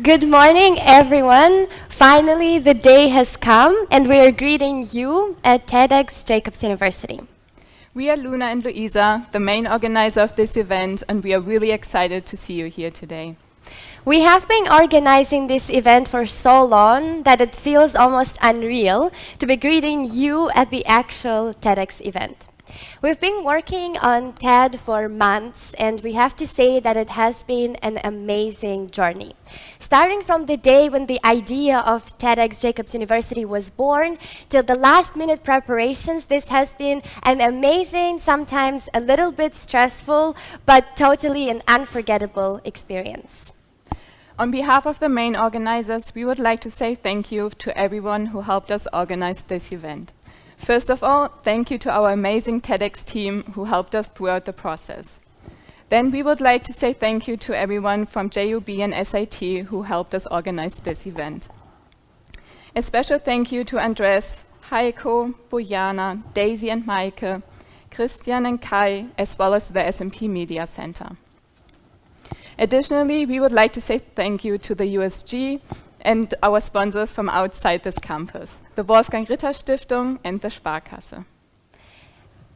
Good morning, everyone. Finally, the day has come, and we are greeting you at TEDx Jacobs University. We are Luna and Luisa, the main organizer of this event, and we are really excited to see you here today. We have been organizing this event for so long that it feels almost unreal to be greeting you at the actual TEDx event. We've been working on TED for months, and we have to say that it has been an amazing journey. Starting from the day when the idea of TEDx Jacobs University was born till the last-minute preparations, this has been an amazing, sometimes a little bit stressful, but totally an unforgettable experience. On behalf of the main organizers, we would like to say thank you to everyone who helped us organize this event. First of all, thank you to our amazing TEDx team who helped us throughout the process. Then we would like to say thank you to everyone from JUB and SIT who helped us organize this event. A special thank you to Andres, Heiko, Bojana, Daisy and Maike, Christian and Kai, as well as the SMP Media Center. Additionally, we would like to say thank you to the USG and our sponsors from outside this campus, the Wolfgang Ritter Stiftung and the Sparkasse.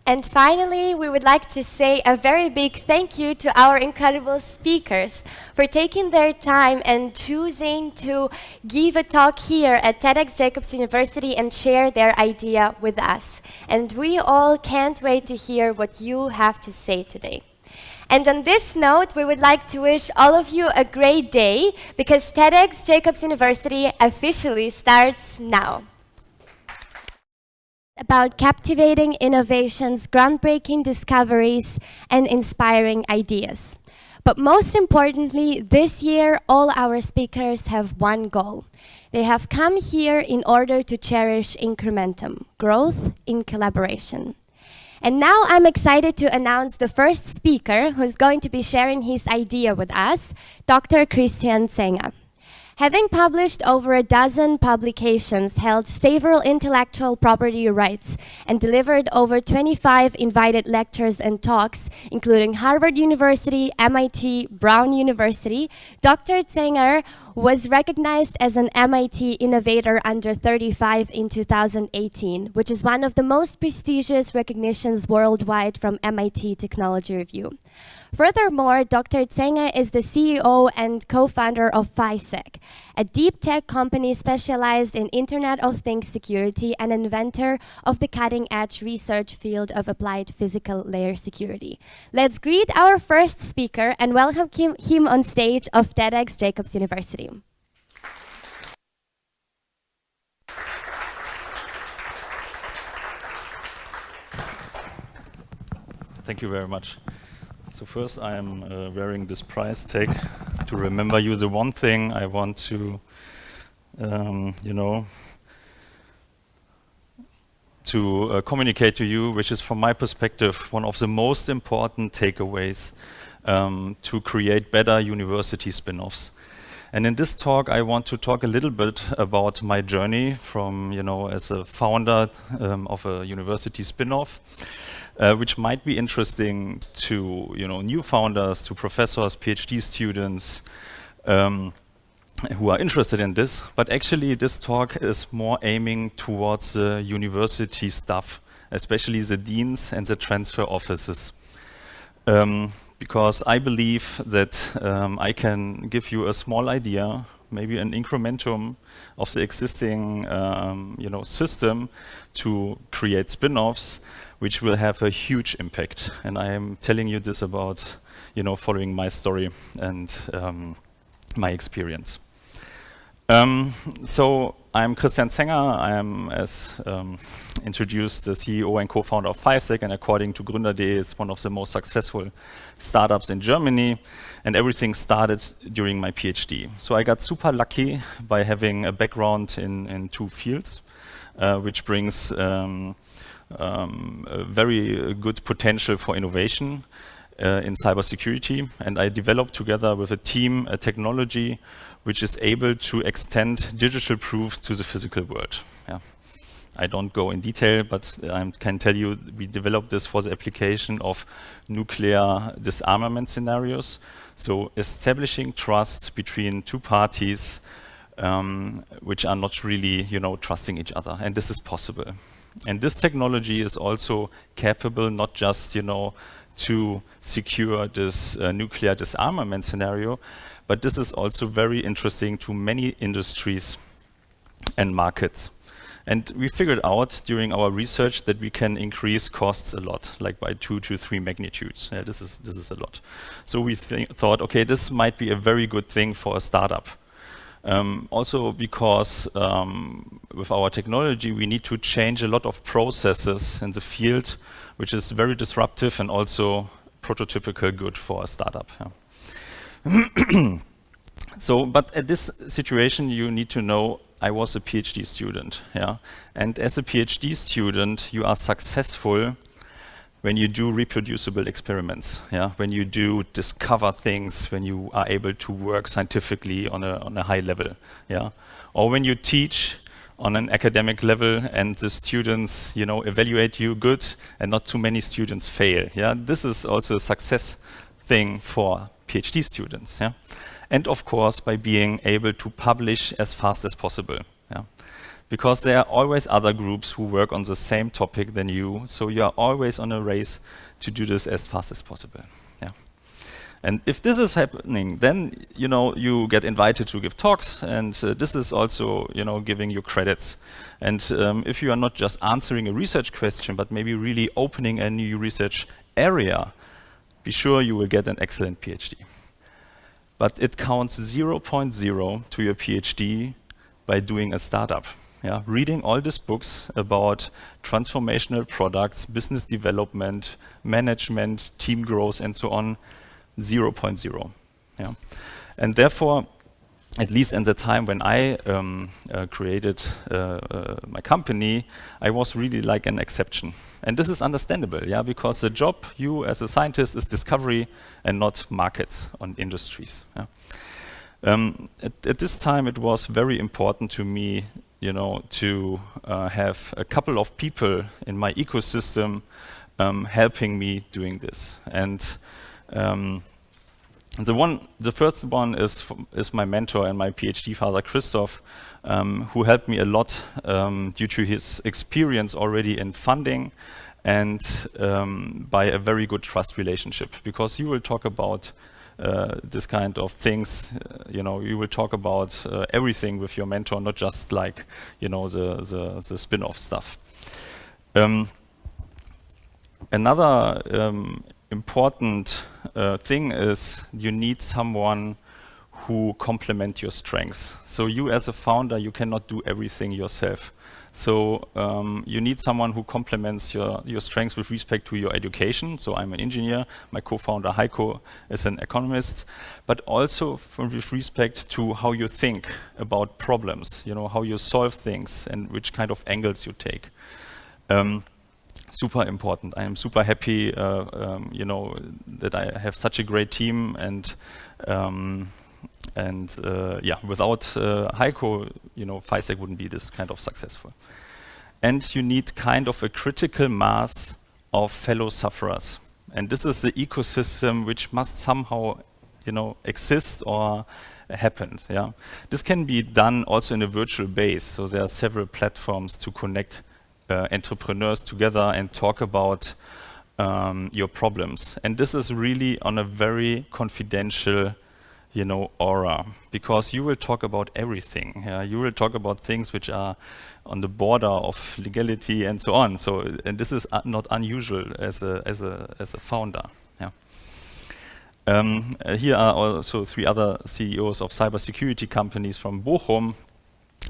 And finally, we would like to say a very big thank you to our incredible speakers for taking their time and choosing to give a talk here at TEDx Jacobs University and share their idea with us. And we all can't wait to hear what you have to say today. And on this note, we would like to wish all of you a great day, because TEDx Jacobs University officially starts now. About captivating innovations, groundbreaking discoveries, and inspiring ideas. But most importantly, this year, all our speakers have one goal. They have come here in order to cherish Incrementum, growth in collaboration. And now I'm excited to announce the first speaker who's going to be sharing his idea with us, Dr. Christian Zenger. Having published over a dozen publications, held several intellectual property rights, and delivered over 25 invited lectures and talks, including Harvard University, MIT, Brown University, Dr. Zenger was recognized as an MIT Innovator Under 35 in 2018, which is one of the most prestigious recognitions worldwide from MIT Technology Review. Furthermore, Dr. Zenger is the CEO and co-founder of FISEC, a deep tech company specialized in Internet of Things security and inventor of the cutting-edge research field of applied physical layer security. Let's greet our first speaker and welcome him on stage of TEDx Jacobs University. Thank you very much. So first, I am wearing this prize tag to remember you. The one thing I want to, communicate to you, which is from my perspective, one of the most important takeaways to create better university spin-offs. And in this talk, I want to talk a little bit about my journey from, as a founder of a university spin-off. Which might be interesting to new founders, to professors, PhD students who are interested in this. But actually, this talk is more aiming towards the university staff, especially the deans and the transfer offices. Because I believe that I can give you a small idea, maybe an incrementum of the existing system to create spin-offs, which will have a huge impact. And I am telling you this about, following my story and my experience. So I'm Christian Zenger. I am, as introduced, the CEO and co-founder of FISEC, and according to Gründer.de, it's one of the most successful startups in Germany. And everything started during my PhD. So I got super lucky by having a background in two fields, which brings a very good potential for innovation in cybersecurity. And I developed together with a team a technology which is able to extend digital proofs to the physical world. Yeah. I don't go in detail, but I can tell you we developed this for the application of nuclear disarmament scenarios. So establishing trust between two parties which are not really, trusting each other, and this is possible. And this technology is also capable not just, to secure this nuclear disarmament scenario, but this is also very interesting to many industries and markets. And we figured out during our research that we can increase costs a lot, like by 2 to 3 magnitudes. Yeah, this is a lot. So we thought, okay, this might be a very good thing for a startup. Also because with our technology, we need to change a lot of processes in the field, which is very disruptive and also prototypical good for a startup. Yeah. So, but at this situation, you need to know I was a PhD student. Yeah? And as a PhD student, you are successful when you do reproducible experiments, yeah? When you do discover things, when you are able to work scientifically on a high level, yeah? Or when you teach on an academic level and the students, evaluate you good and not too many students fail, yeah? This is also a success thing for PhD students, yeah? And of course, by being able to publish as fast as possible, yeah? Because there are always other groups who work on the same topic than you, so you are always on a race to do this as fast as possible. Yeah. And if this is happening, then you get invited to give talks, and this is also giving you credits. And if you are not just answering a research question, but maybe really opening a new research area, be sure you will get an excellent PhD. But it counts 0.0 to your PhD by doing a startup. Yeah, reading all these books about transformational products, business development, management, team growth, and so on, 0.0. Yeah. And therefore, at least in the time when I created my company, I was really like an exception. And this is understandable, yeah, because the job, you as a scientist, is discovery and not markets on industries. Yeah. At this time, it was very important to me to have a couple of people in my ecosystem helping me doing this. And the first one is my mentor and my PhD father, Christoph, who helped me a lot due to his experience already in funding and by a very good trust relationship. Because you will talk about this kind of things, you will talk about everything with your mentor, not just like, the spin-off stuff. Another important thing is you need someone who complement your strengths. So you as a founder, you cannot do everything yourself. So you need someone who complements your strengths with respect to your education. So I'm an engineer, my co-founder Heiko is an economist, but also with respect to how you think about problems, how you solve things and which kind of angles you take. Super important. I am super happy, that I have such a great team, and without Heiko, FISEC wouldn't be this kind of successful. And you need kind of a critical mass of fellow sufferers. And this is the ecosystem which must somehow, exist or happen. Yeah, this can be done also in a virtual base. So there are several platforms to connect entrepreneurs together and talk about your problems. And this is really on a very confidential, aura, because you will talk about everything. You will talk about things which are on the border of legality and so on. So, and this is not unusual as a founder. Yeah. Here are also 3 other CEOs of cybersecurity companies from Bochum.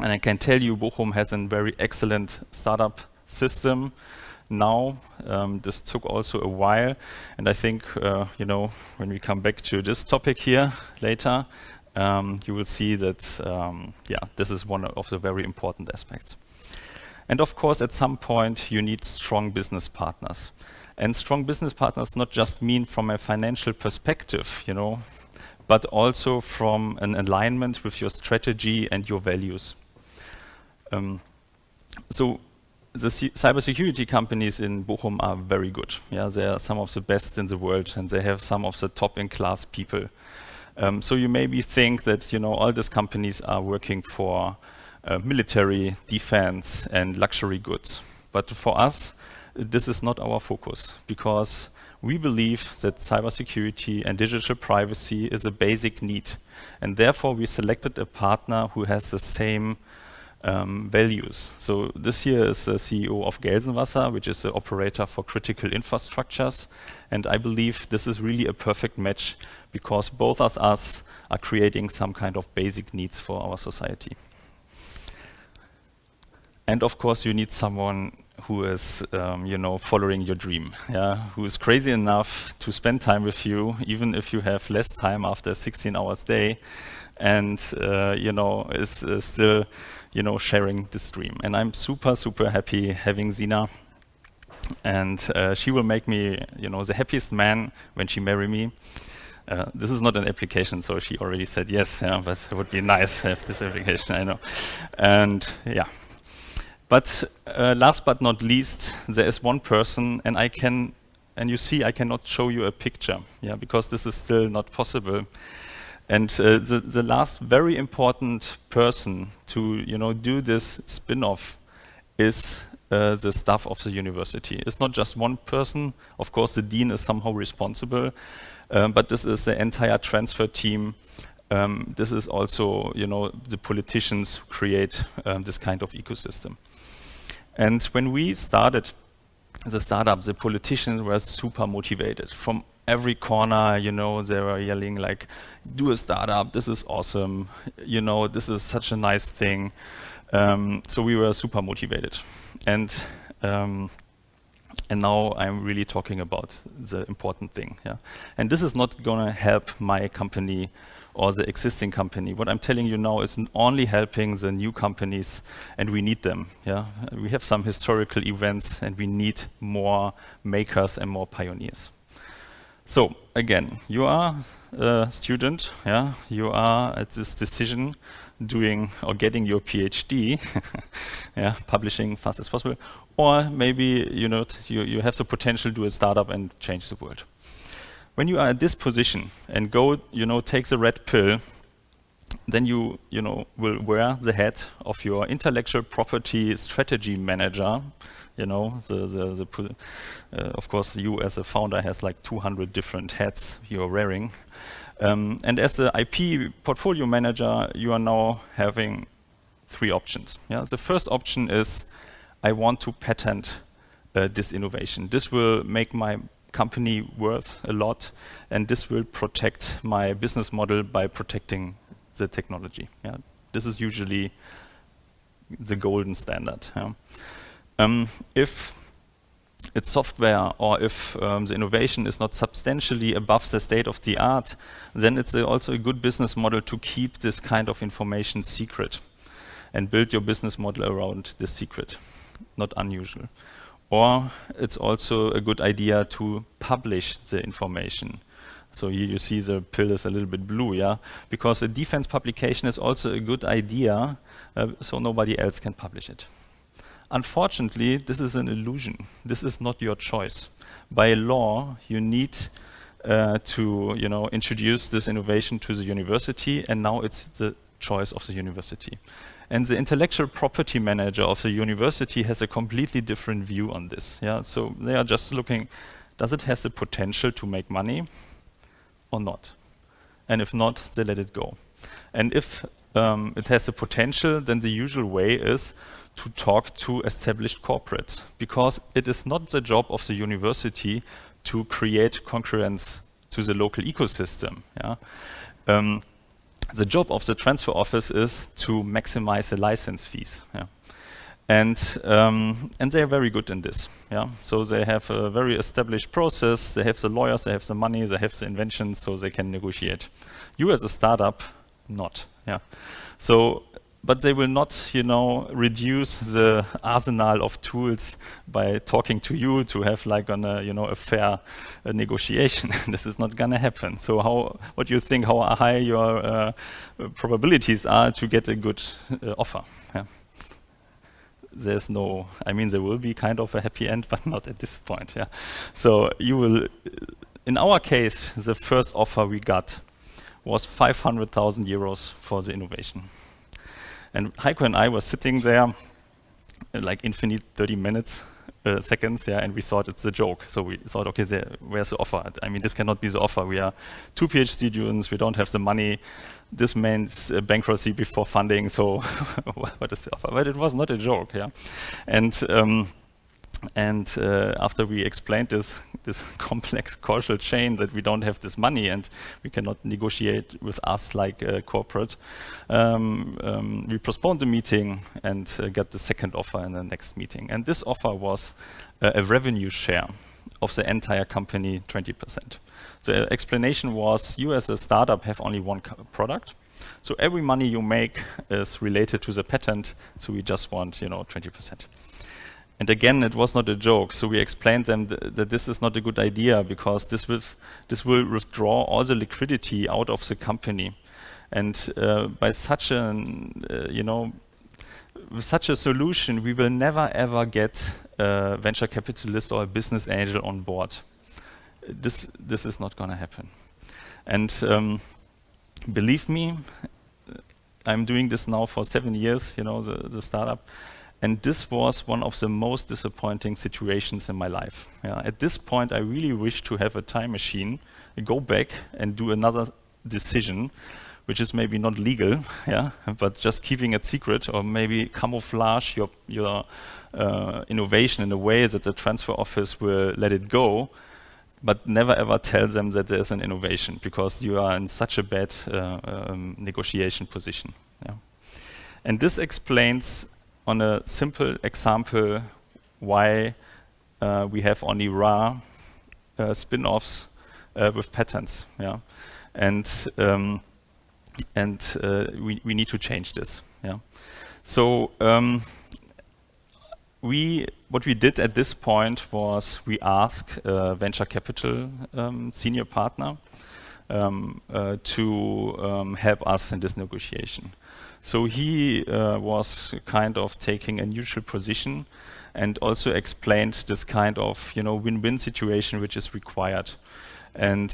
And I can tell you, Bochum has a very excellent startup system now. This took also a while, and I think when we come back to this topic here later, you will see that this is one of the very important aspects. And of course, at some point, you need strong business partners. And strong business partners not just mean from a financial perspective, but also from an alignment with your strategy and your values. So the cybersecurity companies in Bochum are very good. Yeah, they are some of the best in the world, and they have some of the top-in-class people. So you maybe think that all these companies are working for military, defense, and luxury goods. But for us, this is not our focus, because we believe that cybersecurity and digital privacy is a basic need. And therefore, we selected a partner who has the same values. So this here is the CEO of Gelsenwasser, which is the operator for critical infrastructures. And I believe this is really a perfect match, because both of us are creating some kind of basic needs for our society. And of course, you need someone who is, following your dream, yeah? Who is crazy enough to spend time with you, even if you have less time after a 16 hours day, and is still, sharing this dream. And I'm super, super happy having Zina. And she will make me, the happiest man when she marry me. This is not an application, so she already said yes, yeah, but it would be nice to have this application, I know. And yeah. But last but not least, there is one person, and I cannot show you a picture, yeah, because this is still not possible. And the last very important person to do this spin-off is the staff of the university. It's not just one person. Of course, the dean is somehow responsible, but this is the entire transfer team. This is also the politicians who create this kind of ecosystem. And when we started the startup, the politicians were super motivated. From every corner, they were yelling like, do a startup, this is awesome, this is such a nice thing. So we were super motivated. And now I'm really talking about the important thing. Yeah? And this is not gonna help my company or the existing company. What I'm telling you now is only helping the new companies, and we need them. Yeah? We have some historical events, and we need more makers and more pioneers. So again, you are a student, yeah? You are at this decision doing or getting your PhD, yeah, publishing fast as possible, or maybe you have the potential to do a startup and change the world. When you are at this position and go, take the red pill, then you will wear the hat of your intellectual property strategy manager. Of course, you as a founder has like 200 different hats you're wearing. And as an IP portfolio manager, you are now having 3 options. Yeah? The first option is, I want to patent this innovation. This will make my company worth a lot, and this will protect my business model by protecting the technology. Yeah? This is usually the golden standard. Yeah? If it's software, or if the innovation is not substantially above the state of the art, then it's also a good business model to keep this kind of information secret and build your business model around this secret. Not unusual. Or it's also a good idea to publish the information. So here you see the pill is a little bit blue, yeah? Because a defense publication is also a good idea, so nobody else can publish it. Unfortunately, this is an illusion. This is not your choice. By law, you need to introduce this innovation to the university, and now it's the choice of the university. And the intellectual property manager of the university has a completely different view on this. Yeah? So they are just looking, does it have the potential to make money or not? And if not, they let it go. And if it has the potential, then the usual way is to talk to established corporates, because it is not the job of the university to create concurrence to the local ecosystem. Yeah? The job of the transfer office is to maximize the license fees. Yeah? And they are very good in this. Yeah? So they have a very established process, they have the lawyers, they have the money, they have the inventions, so they can negotiate. You as a startup, not. Yeah? So, but they will not, reduce the arsenal of tools by talking to you to have like a fair negotiation. This is not gonna happen. So what do you think, how high your probabilities are to get a good offer? Yeah? there's no, I mean, there will be kind of a happy end, but not at this point. Yeah. So you will, in our case, the first offer we got was 500,000 euros for the innovation. And Heiko and I were sitting there, like infinite 30 minutes, seconds, yeah, and we thought it's a joke. So we thought, okay, where's the offer? I mean, this cannot be the offer. We are 2 PhD students, we don't have the money. This means bankruptcy before funding, so what is the offer? But it was not a joke, yeah. And after we explained this complex causal chain that we don't have this money and we cannot negotiate with us like a corporate, we postponed the meeting and got the second offer in the next meeting. And this offer was a revenue share of the entire company, 20%. The explanation was, you as a startup have only one product, so every money you make is related to the patent, so we just want, 20%. And again, it was not a joke. So we explained them that this is not a good idea because this will withdraw all the liquidity out of the company. And by such with such a solution, we will never ever get a venture capitalist or a business angel on board. This is not going to happen. And believe me, I'm doing this now for 7 years. The startup. And this was one of the most disappointing situations in my life. Yeah. At this point, I really wish to have a time machine, go back and do another decision, which is maybe not legal, yeah, but just keeping it secret, or maybe camouflage your innovation in a way that the transfer office will let it go, but never ever tell them that there's an innovation, because you are in such a bad negotiation position. Yeah. And this explains on a simple example why we have only rare spin-offs with patents, yeah, and we need to change this, yeah. So what we did at this point was we asked a venture capital senior partner to help us in this negotiation. So he was kind of taking a neutral position and also explained this kind of win-win situation which is required. And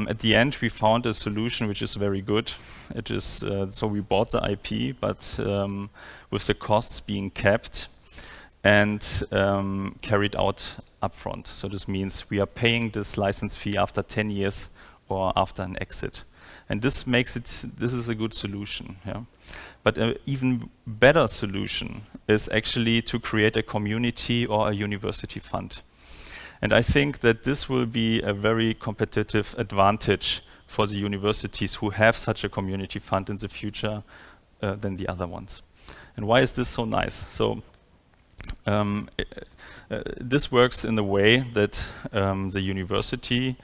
at the end we found a solution which is very good. It is so we bought the IP, but with the costs being kept and carried out upfront. So this means we are paying this license fee after 10 years or after an exit. And this makes it, this is a good solution. Yeah? But an even better solution is actually to create a community or a university fund. And I think that this will be a very competitive advantage for the universities who have such a community fund in the future than the other ones. And why is this so nice? So this works in the way that the university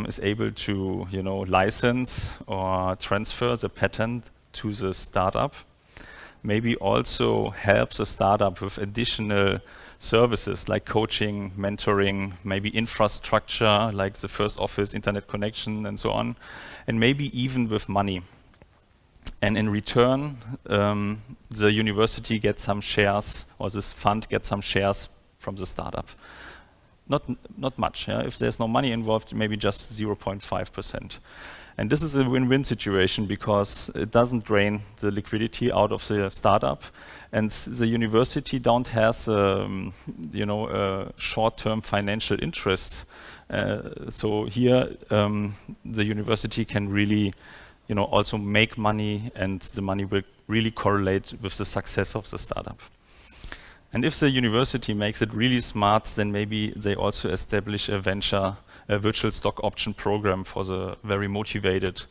is able to, license or transfer the patent to the startup. Maybe also help the startup with additional services like coaching, mentoring, maybe infrastructure like the first office, internet connection, and so on, and maybe even with money. And in return, the university gets some shares, or this fund gets some shares from the startup. Not much. Yeah? If there's no money involved, maybe just 0.5%. And this is a win-win situation because it doesn't drain the liquidity out of the startup, and the university don't have short-term financial interest. So here, the university can really, also make money, and the money will really correlate with the success of the startup. And if the university makes it really smart, then maybe they also establish a virtual stock option program for the very motivated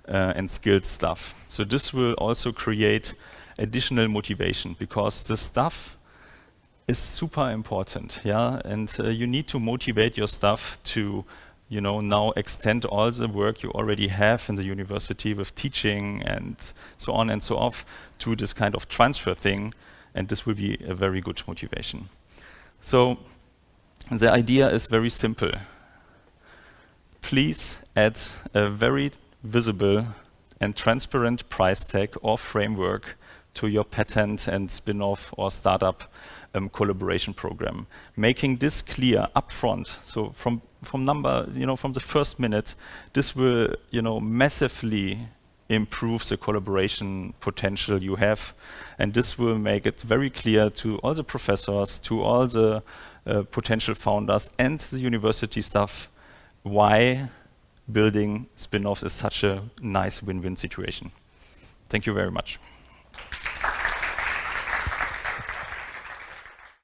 and skilled staff. So this will also create additional motivation, because the staff is super important, yeah. And you need to motivate your staff to, now extend all the work you already have in the university with teaching and so on and so off to this kind of transfer thing. And this will be a very good motivation. So the idea is very simple. Please add a very visible and transparent price tag or framework to your patent and spin-off or startup collaboration program. Making this clear upfront, so from the first minute, this will massively improve the collaboration potential you have, and this will make it very clear to all the professors, to all the potential founders and the university staff why building spin-offs is such a nice win-win situation. Thank you very much.